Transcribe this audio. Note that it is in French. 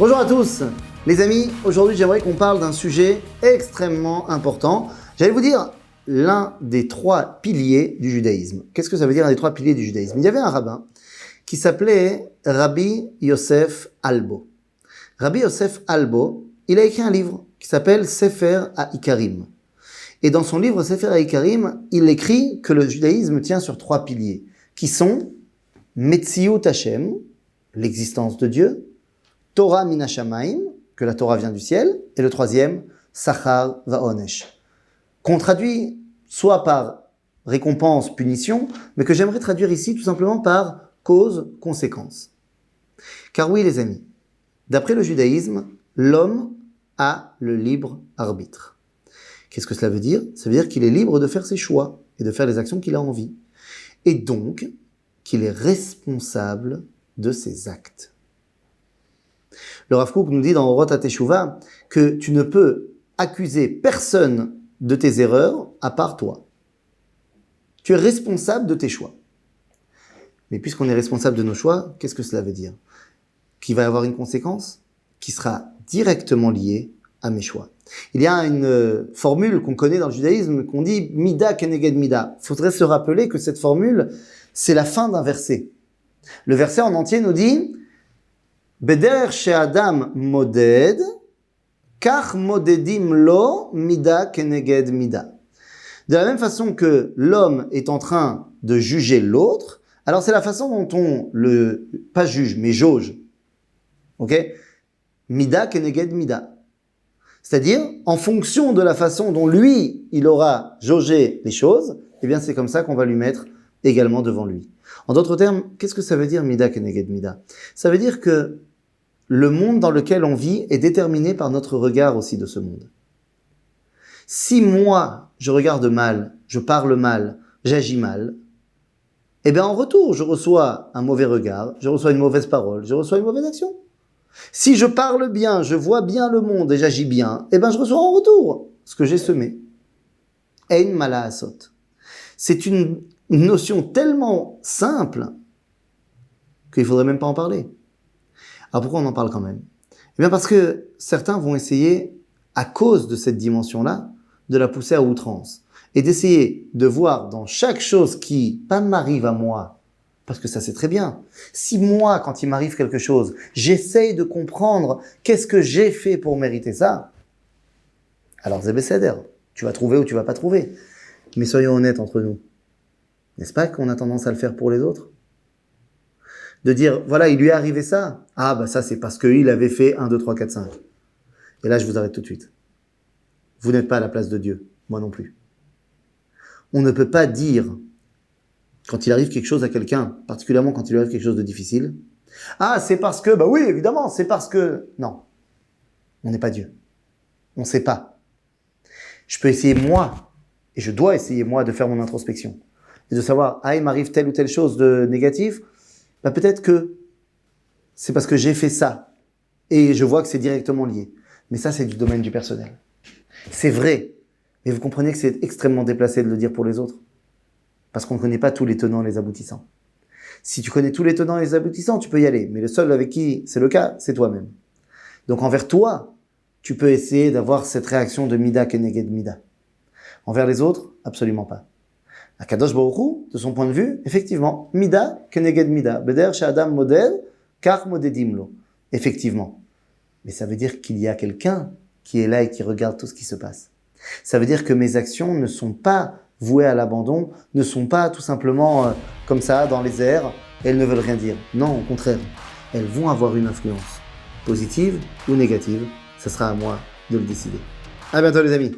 Bonjour à tous, les amis. Aujourd'hui, j'aimerais qu'on parle d'un sujet extrêmement important. J'allais vous dire l'un des trois piliers du judaïsme. Qu'est-ce que ça veut dire, un des trois piliers du judaïsme? Il y avait un rabbin qui s'appelait Rabbi Yosef Albo. Rabbi Yosef Albo, il a écrit un livre qui s'appelle Sefer HaIkarim. Et dans son livre Sefer HaIkarim, il écrit que le judaïsme tient sur trois piliers, qui sont Metziut Hashem, l'existence de Dieu, Torah min hashamayim, que la Torah vient du ciel, et le troisième, Sachar va'onesh, qu'on traduit soit par récompense, punition, mais que j'aimerais traduire ici tout simplement par cause, conséquence. Car oui, les amis, d'après le judaïsme, l'homme a le libre arbitre. Qu'est-ce que cela veut dire? Ça veut dire qu'il est libre de faire ses choix et de faire les actions qu'il a envie. Et donc, qu'il est responsable de ses actes. Le Rav Kook nous dit dans Orot HaTeshuvah que tu ne peux accuser personne de tes erreurs à part toi. Tu es responsable de tes choix. Mais puisqu'on est responsable de nos choix, qu'est-ce que cela veut dire? Qu'il va y avoir une conséquence qui sera directement liée à mes choix. Il y a une formule qu'on connaît dans le judaïsme qu'on dit « Mida keneged mida ». Il faudrait se rappeler que cette formule, c'est la fin d'un verset. Le verset en entier nous dit « Beder she'adam moded, kach modedim lo mida keneged mida ». De la même façon que l'homme est en train de juger l'autre, alors c'est la façon dont on le, pas juge, mais jauge. Ok? Mida keneged mida. C'est-à-dire, en fonction de la façon dont lui, il aura jaugé les choses, eh bien c'est comme ça qu'on va lui mettre également devant lui. En d'autres termes, qu'est-ce que ça veut dire Mida keneged Mida? Ça veut dire que le monde dans lequel on vit est déterminé par notre regard aussi de ce monde. Si moi, je regarde mal, je parle mal, j'agis mal, eh bien en retour, je reçois un mauvais regard, je reçois une mauvaise parole, je reçois une mauvaise action. Si je parle bien, je vois bien le monde et j'agis bien, eh bien je reçois en retour ce que j'ai semé. Ein mala asot. C'est une notion tellement simple qu'il ne faudrait même pas en parler. Alors pourquoi on en parle quand même? Eh bien parce que certains vont essayer, à cause de cette dimension-là, de la pousser à outrance. Et d'essayer de voir dans chaque chose qui pas m'arrive à moi, parce que ça c'est très bien. Si moi, quand il m'arrive quelque chose, j'essaye de comprendre qu'est-ce que j'ai fait pour mériter ça, alors c'est besséder. Tu vas trouver ou tu vas pas trouver. Mais soyons honnêtes entre nous. N'est-ce pas qu'on a tendance à le faire pour les autres? De dire, voilà, il lui est arrivé ça. Ah, bah ça, c'est parce qu'il avait fait 1, 2, 3, 4, 5. Et là, je vous arrête tout de suite. Vous n'êtes pas à la place de Dieu. Moi non plus. On ne peut pas dire, quand il arrive quelque chose à quelqu'un, particulièrement quand il lui arrive quelque chose de difficile, ah, c'est parce que, bah oui, évidemment, c'est parce que... Non. On n'est pas Dieu. On ne sait pas. Je peux essayer moi, et je dois essayer moi de faire mon introspection. Et de savoir, ah, il m'arrive telle ou telle chose de négative, bah peut-être que c'est parce que j'ai fait ça. Et je vois que c'est directement lié. Mais ça, c'est du domaine du personnel. C'est vrai. Mais vous comprenez que c'est extrêmement déplacé de le dire pour les autres. Parce qu'on ne connaît pas tous les tenants et les aboutissants. Si tu connais tous les tenants et les aboutissants, tu peux y aller. Mais le seul avec qui c'est le cas, c'est toi-même. Donc envers toi, tu peux essayer d'avoir cette réaction de Mida keneged Mida. Envers les autres, absolument pas. Akadosh Baruch Hu, de son point de vue, effectivement, Mida keneged Mida. Beder she'adam moded, kach modedim lo. Effectivement. Mais ça veut dire qu'il y a quelqu'un qui est là et qui regarde tout ce qui se passe. Ça veut dire que mes actions ne sont pas vouées à l'abandon, ne sont pas tout simplement comme ça, dans les airs, et elles ne veulent rien dire. Non, au contraire, elles vont avoir une influence, positive ou négative. Ce sera à moi de le décider. À bientôt les amis.